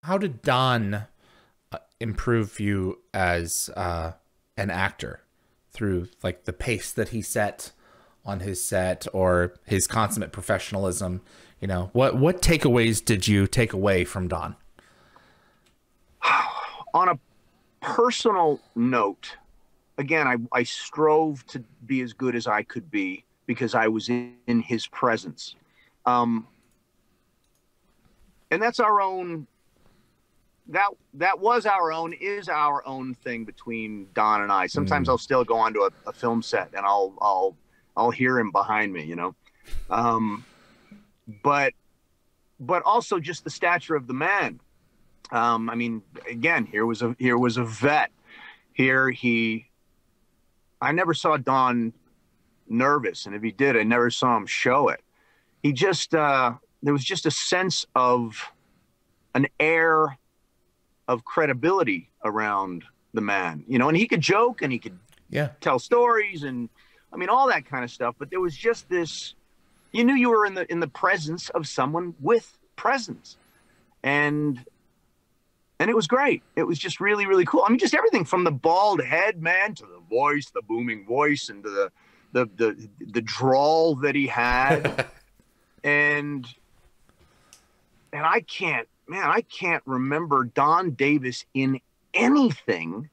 how did Don improve you as an actor through like the pace that he set on his set or his consummate professionalism? You know, what takeaways did you take away from Don? On a personal note, again, I strove to be as good as I could be because I was in his presence. And that's our own, that was our own, is our own thing between Don and I. Sometimes I'll still go onto a film set and I'll hear him behind me, you know? But also just the stature of the man. I mean, again, here was a vet. I never saw Don nervous, and if he did, I never saw him show it. He just, there was just a sense of an air of credibility around the man, you know, and he could joke and he could tell stories and, I mean, all that kind of stuff. But there was just this, you knew you were in the presence of someone with presence, and it was great. It was just really, really cool. I mean, just everything from the bald head, man, to the voice, the booming voice, and to the drawl that he had. and I can't remember Don Davis in anything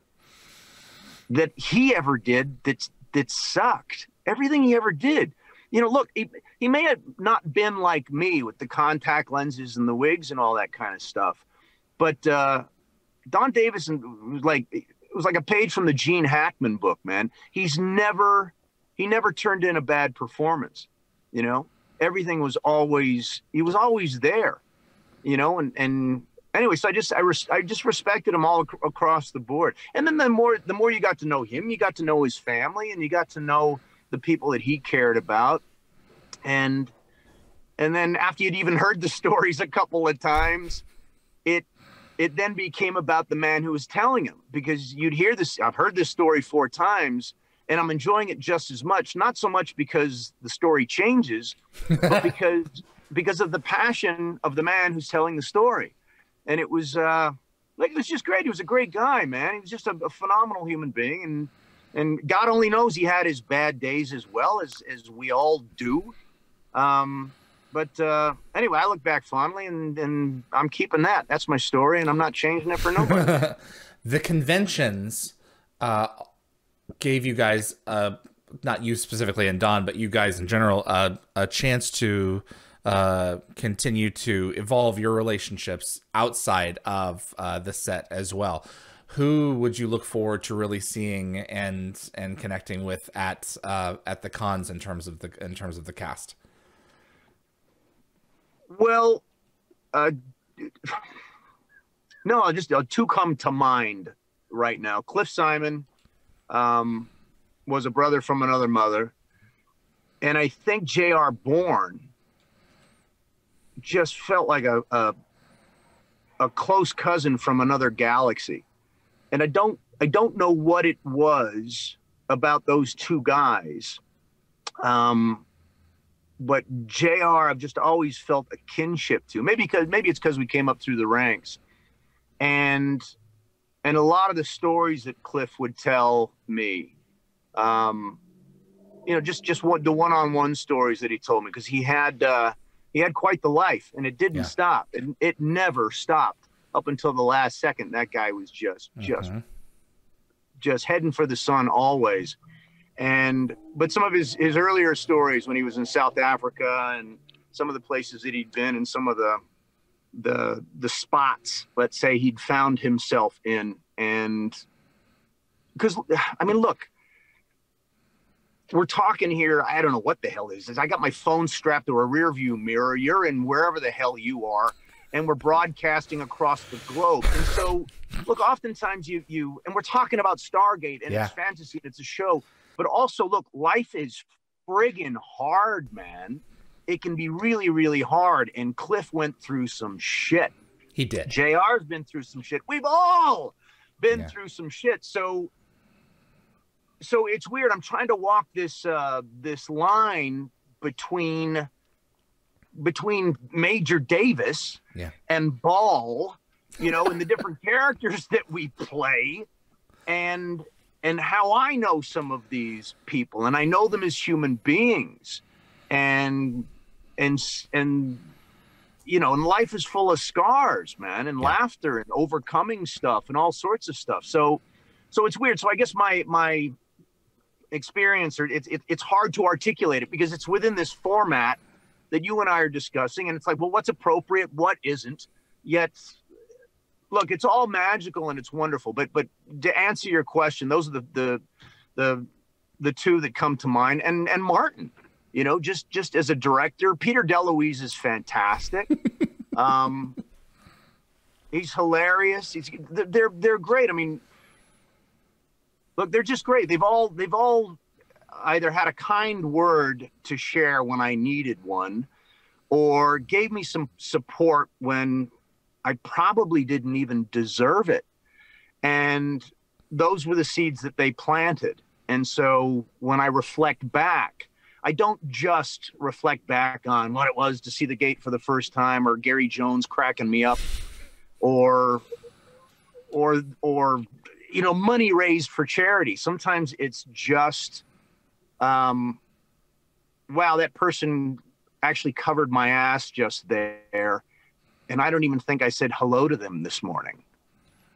that he ever did that sucked. Everything he ever did. You know, look, he may have not been like me with the contact lenses and the wigs and all that kind of stuff. But Don Davis was like, it was like a page from the Gene Hackman book, man. He never turned in a bad performance, you know. Everything was he was always there, you know. And anyway, so I just respected him all across the board. And then the more you got to know him, you got to know his family, and you got to know the people that he cared about. And then after you'd even heard the stories a couple of times, it then became about the man who was telling him, because you'd hear this. I've heard this story 4 times and I'm enjoying it just as much, not so much because the story changes, but because of the passion of the man who's telling the story. And it was it was just great. He was a great guy, man. He was just a phenomenal human being. And God only knows he had his bad days as well, as we all do. But anyway, I look back fondly, and I'm keeping that. That's my story, and I'm not changing it for nobody. The conventions gave you guys, not you specifically and Don, but you guys in general, a chance to continue to evolve your relationships outside of the set as well. Who would you look forward to really seeing and connecting with at the cons in terms of the cast? Well, no, just 2 come to mind right now. Cliff Simon was a brother from another mother, and I think J.R. Bourne just felt like a close cousin from another galaxy. And I don't know what it was about those 2 guys. But JR, I've just always felt a kinship to. Maybe it's because we came up through the ranks, and a lot of the stories that Cliff would tell me, you know, just the one-on-one stories that he told me, because he had quite the life, and it didn't stop, and it never stopped up until the last second. That guy was just heading for the sun always. But some of his earlier stories when he was in South Africa and some of the places that he'd been, and some of the spots, let's say, he'd found himself in. And because, I mean, look, we're talking here, I don't know what the hell this is. I got my phone strapped to a rear view mirror. You're in wherever the hell you are, and we're broadcasting across the globe. And so, look, oftentimes and we're talking about Stargate, and it's fantasy, and it's a show. But also, look, life is friggin' hard, man. It can be really, really hard. And Cliff went through some shit. He did. JR's been through some shit. We've all been through some shit. So it's weird. I'm trying to walk this line between Major Davis and Baal you know, and the different characters that we play, and how I know some of these people, and I know them as human beings, and you know, and life is full of scars, man, and laughter and overcoming stuff and all sorts of stuff. So it's weird. So I guess my experience, or it's hard to articulate it because it's within this format that you and I are discussing, and it's like, well, what's appropriate, what isn't? Yet, look, it's all magical and it's wonderful. But to answer your question, those are the two that come to mind, and Martin. You know, just as a director, Peter DeLuise is fantastic. He's hilarious. They're great. I mean, look, they're just great. They've all either had a kind word to share when I needed one, or gave me some support when I probably didn't even deserve it. And those were the seeds that they planted. And so when I reflect back, I don't just reflect back on what it was to see the gate for the first time, or Gary Jones cracking me up, or you know, money raised for charity. Sometimes it's just, wow, that person actually covered my ass just there, and I don't even think I said hello to them this morning.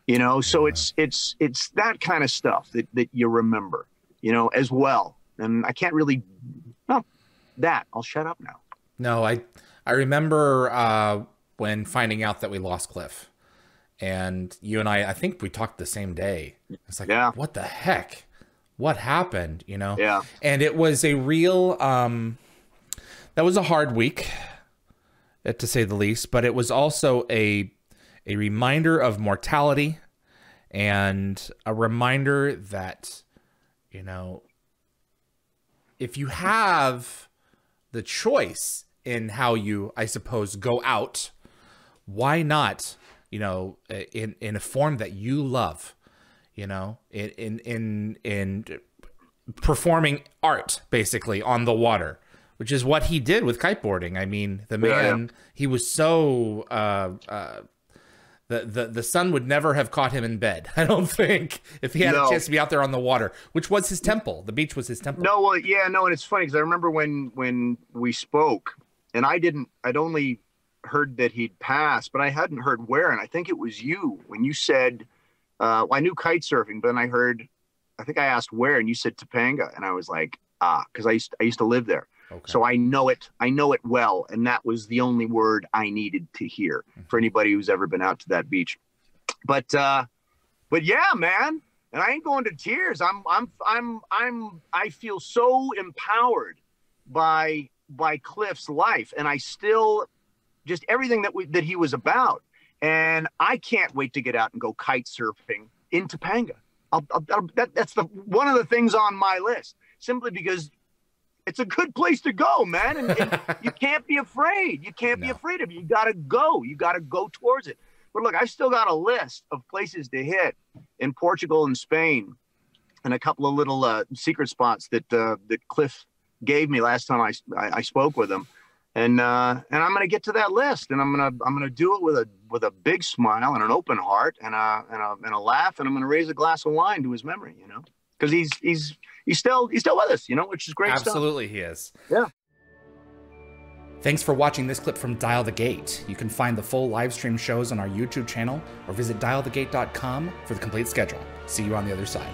You know, so it's that kind of stuff that you remember, you know, as well. And I can't really. No, I'll shut up now. No, I remember when finding out that we lost Cliff, and you and I think we talked the same day. It's like, what the heck? What happened? You know? Yeah. And it was a real, that was a hard week, to say the least, but it was also a reminder of mortality, and a reminder that, you know, if you have the choice in how you, I suppose, go out, why not, you know, in a form that you love, you know, in performing art, basically, on the water, which is what he did with kiteboarding. I mean, the man, he was so, the sun would never have caught him in bed, I don't think, if he had a chance to be out there on the water, which was his temple. The beach was his temple. No, well, yeah, no, and it's funny because I remember when we spoke, and I'd only heard that he'd passed, but I hadn't heard where, and I think it was you when you said, well, I knew kite surfing, but then I think I asked where, and you said Topanga, and I was like, because I used to live there. Okay. So I know it well, and that was the only word I needed to hear for anybody who's ever been out to that beach. But yeah, man, and I ain't going to tears. I feel so empowered by Cliff's life, and I still just everything that he was about, and I can't wait to get out and go kite surfing in Topanga. That's one of the things on my list, simply because it's a good place to go, man. And you can't be afraid. You can't be afraid of it. You got to go. You got to go towards it. But look, I've still got a list of places to hit in Portugal and Spain, and a couple of little secret spots that Cliff gave me last time I spoke with him. And I'm going to get to that list, and I'm going to do it with a big smile and an open heart and a laugh, and I'm going to raise a glass of wine to his memory, you know, because he's still with us, you know, which is great stuff. Absolutely, he is. Yeah. Thanks for watching this clip from Dial the Gate. You can find the full live stream shows on our YouTube channel, or visit dialthegate.com for the complete schedule. See you on the other side.